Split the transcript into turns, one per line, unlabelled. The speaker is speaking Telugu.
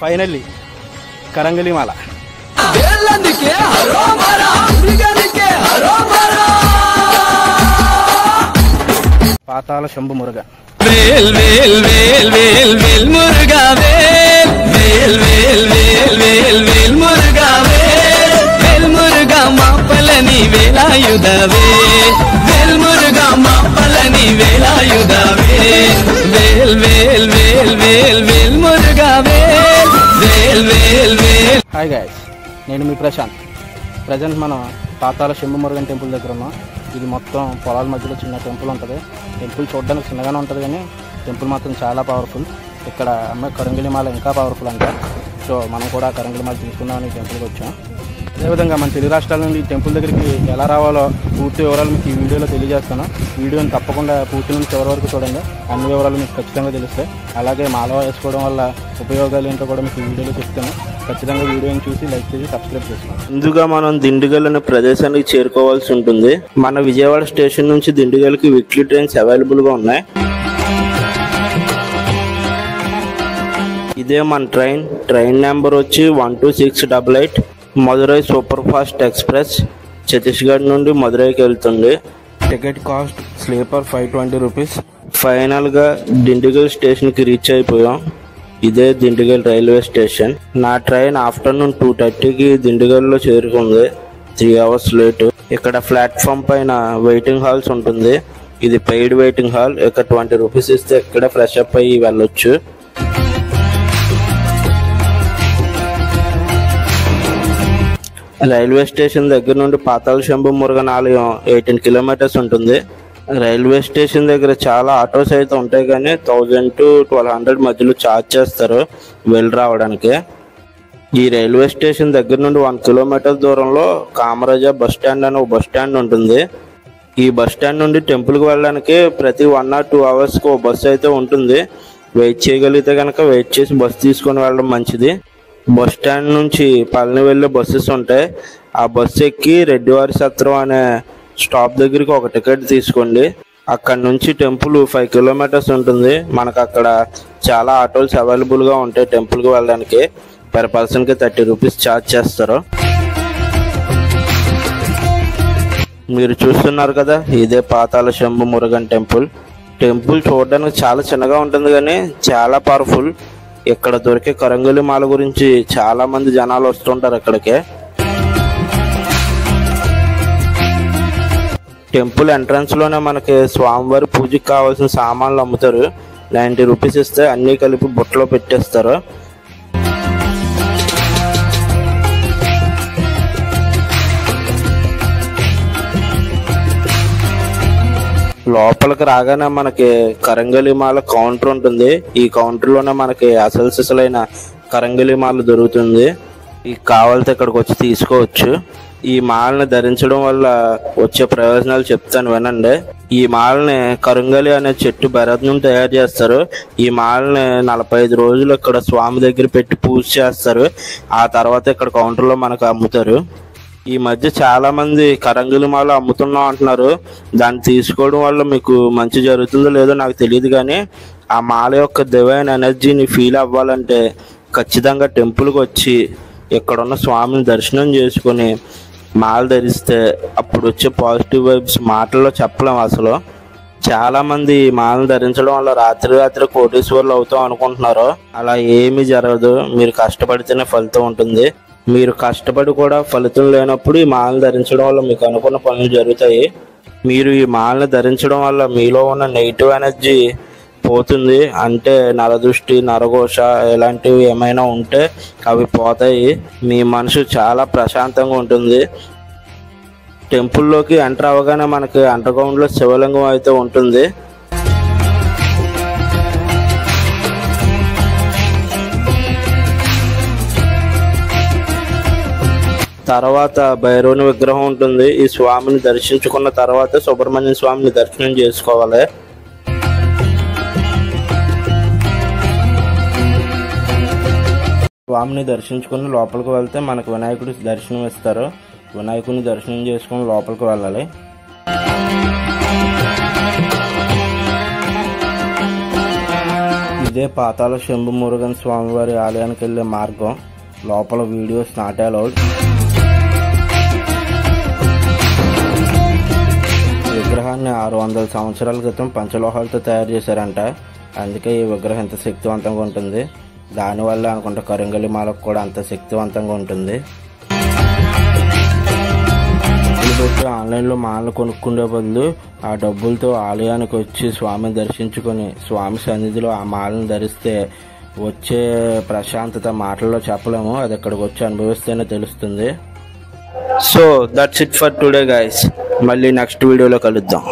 ఫైనల్లీ కరంగలిమాల. పాతాళ శంభు మురుగ. వేల్ వేల్ వేల్ వేల్ వేల్ మురుగా వేల్ వేల్ వేల్ వేల్ వేల్ వేల్ మురుగా వేల్ వేల్ మురుగా మాపలని వేలాయుధవే వేల్ మురుగా మాపలని వేలాయుధవే వేల్ వేల్ వేల్ వేల్ వేల్ మురుగా వేల్ వేల్ వేల్ వేల్. హాయ్ గైస్, నేను మీ ప్రశాంత్. ప్రజెంట్ మనం పాతాళ శంభు మురుగన్ టెంపుల్ దగ్గర ఉన్నాం. ఇది మొత్తం పొలాల మధ్యలో చిన్న టెంపుల్ ఉంటుంది. టెంపుల్ చూడడానికి చిన్నగానే ఉంటుంది కానీ టెంపుల్ మాత్రం చాలా పవర్ఫుల్. ఇక్కడ అమ్మాయి కరంగలిమాల ఇంకా పవర్ఫుల్ అంట. సో మనం కూడా కరంగలిమాల తీసుకుందామని టెంపుల్కి వచ్చాం. అదేవిధంగా మన తెలుగు రాష్ట్రాల నుండి ఈ టెంపుల్ దగ్గరికి ఎలా రావాలో పూర్తి వివరాలు మీకు ఈ వీడియోలో తెలియజేస్తాను. వీడియోని తప్పకుండా పూర్తి నుంచి చివరి వరకు చూడండి. అన్ని వివరాలు మీకు ఖచ్చితంగా తెలుస్తాయి. అలాగే మాల వేసుకోవడం వల్ల ఉపయోగాలు ఏంటో కూడా మీకు ఈ వీడియోలో చెప్తాను. ఖచ్చితంగా వీడియోని చూసి లైక్ చేసి సబ్స్క్రైబ్ చేసుకోండి.
ముందుగా మనం దిండిగల్ అనే ప్రదేశానికి చేరుకోవాల్సి ఉంటుంది. మన విజయవాడ స్టేషన్ నుంచి దిండిగల్కి వీక్లీ ట్రైన్స్ అవైలబుల్గా ఉన్నాయి. ఇదే మన ట్రైన్ నెంబర్ వచ్చి 12688. Madurai super fast express Chhattisgarh నుండి మదురైకి వెళ్తుంది. Ticket cost sleeper 520 rupees. ఫైనల్గా దిండిగల్ స్టేషన్కి రీచ్ అయిపోయాం. ఇదే దిండిగల్ రైల్వే స్టేషన్. నా ట్రైన్ ఆఫ్టర్నూన్ 2:30కి దిండిగల్లో చేరుకుంది. 3 అవర్స్ లేటు. ఇక్కడ ప్లాట్ఫామ్ పైన వెయిటింగ్ హాల్స్ ఉంటుంది. ఇది పెయిడ్ వెయిటింగ్ హాల్. ఇక్కడ 20 రూపీస్ ఇస్తే ఇక్కడ ఫ్రెష్ అప్ అయ్యి వెళ్ళొచ్చు. రైల్వే స్టేషన్ దగ్గర నుండి పాతాళ శంభు మురుగన్ ఆలయం 18 కిలోమీటర్స్ ఉంటుంది. రైల్వే స్టేషన్ దగ్గర చాలా ఆటోస్ అయితే ఉంటాయి కానీ 1000 to 1200 మధ్యలో ఛార్జ్ చేస్తారు వెళ్ళి రావడానికి. ఈ రైల్వే స్టేషన్ దగ్గర నుండి 1 కిలోమీటర్ దూరంలో కామరాజా బస్ స్టాండ్ అనే ఒక బస్ స్టాండ్ ఉంటుంది. ఈ బస్ స్టాండ్ నుండి టెంపుల్కి వెళ్ళడానికి ప్రతి 1 or 2 అవర్స్కి ఒక బస్సు అయితే ఉంటుంది. వెయిట్ చేయగలిగితే కనుక వెయిట్ చేసి బస్సు తీసుకొని వెళ్ళడం మంచిది. బస్ స్టాండ్ నుంచి పళని వెళ్ళే బస్సెస్ ఉంటాయి. ఆ బస్సు ఎక్కి రెడ్డివారి సత్రం అనే స్టాప్ దగ్గరికి ఒక టికెట్ తీసుకోండి. అక్కడ నుంచి టెంపుల్ 5 కిలోమీటర్స్ ఉంటుంది. మనకు అక్కడ చాలా ఆటోస్ అవైలబుల్గా ఉంటాయి. టెంపుల్కి వెళ్ళడానికి పర్ పర్సన్కి 30 రూపీస్ ఛార్జ్ చేస్తారు. మీరు చూస్తున్నారు కదా, ఇదే పాతాళ శంభు మురుగన్ టెంపుల్. టెంపుల్ చూడడానికి చాలా చిన్నగా ఉంటుంది కానీ చాలా పవర్ఫుల్. ఇక్కడ దొరికే కరంగలిమాల గురించి చాలా మంది జనాలు వస్తుంటారు ఇక్కడికి. టెంపుల్ ఎంట్రన్స్ లోనే మనకి స్వామివారి పూజకి కావాల్సిన సామాన్లు అమ్ముతారు. 90 రూపీస్ ఇస్తే అన్ని కలిపి బుట్టలో పెట్టేస్తారు. లోపలికి రాగానే మనకి కరంగలిమాల కౌంటర్ ఉంటుంది. ఈ కౌంటర్లోనే మనకి అసలైన కరంగలిమాల దొరుకుతుంది. ఈ కావాలితే ఇక్కడికి వచ్చి తీసుకోవచ్చు. ఈ మాలని ధరించడం వల్ల వచ్చే ప్రయోజనాలు చెప్తాను వినండి. ఈ మాలని కరంగలి అనే చెట్టు బెరత్నం తయారు చేస్తారు. ఈ మాలని 45 రోజులు ఇక్కడ స్వామి దగ్గర పెట్టి పూజ చేస్తారు. ఆ తర్వాత ఇక్కడ కౌంటర్లో మనకు అమ్ముతారు. ఈ మధ్య చాలా మంది కరంగలిమాల అమ్ముతున్నాం అంటున్నారు. దాన్ని తీసుకోవడం వల్ల మీకు మంచి జరుగుతుందో లేదో నాకు తెలియదు కానీ ఆ మాల యొక్క డివైన్ ఎనర్జీని ఫీల్ అవ్వాలంటే ఖచ్చితంగా టెంపుల్కి వచ్చి ఇక్కడున్న స్వామిని దర్శనం చేసుకొని మాల ధరిస్తే అప్పుడు వచ్చే పాజిటివ్ వైబ్స్ మాటల్లో చెప్పలేము అసలు. చాలామంది మాలను ధరించడం వల్ల రాత్రి కోటీశ్వర్లు అవుతాం అనుకుంటున్నారు. అలా ఏమీ జరగదు. మీరు కష్టపడితేనే ఫలితం ఉంటుంది. మీరు కష్టపడి కూడా ఫలితం లేనప్పుడు ఈ మాలను ధరించడం వల్ల మీకు అనుకున్న పనులు జరుగుతాయి. మీరు ఈ మాలను ధరించడం వల్ల మీలో ఉన్న నెగిటివ్ ఎనర్జీ పోతుంది. అంటే నరదృష్టి, నరఘోష ఇలాంటివి ఏమైనా ఉంటే అవి పోతాయి. మీ మనసు చాలా ప్రశాంతంగా ఉంటుంది. టెంపుల్లోకి ఎంటర్ అవ్వగానే మనకి అండర్గ్రౌండ్లో శివలింగం అయితే ఉంటుంది. తర్వాత భైరవుని విగ్రహం ఉంటుంది. ఈ స్వామిని దర్శించుకున్న తర్వాత సుబ్రహ్మణ్య స్వామిని దర్శనం చేసుకోవాలి. స్వామిని దర్శించుకుని లోపలికి వెళ్తే మనకు వినాయకుడి దర్శనం ఇస్తారు. వినాయకుడిని దర్శనం చేసుకుని లోపలికి వెళ్ళాలి. ఇదే పాతాళ శంభు మురుగన్ స్వామివారి ఆలయానికి వెళ్ళే మార్గం. లోపల వీడియోస్ నాట్ అలౌడ్. విగ్రహాన్ని 600 సంవత్సరాల క్రితం పంచలోహాలతో తయారు చేశారంట. అందుకే ఈ విగ్రహం ఎంత శక్తివంతంగా ఉంటుంది. దానివల్ల అనుకుంటా కరంగలి మాలకు కూడా అంత శక్తివంతంగా ఉంటుంది. డబ్బులు పెట్టి ఆన్లైన్లో మాలను కొనుక్కుండే బదులు ఆ డబ్బులతో ఆలయానికి వచ్చి స్వామిని దర్శించుకొని స్వామి సన్నిధిలో ఆ మాలను ధరిస్తే వచ్చే ప్రశాంతత మాటల్లో చెప్పలేము. అది ఇక్కడికి వచ్చి అనుభవిస్తేనే తెలుస్తుంది. So that's it for today guys. మళ్ళీ నెక్స్ట్ వీడియోలో కలుద్దాం.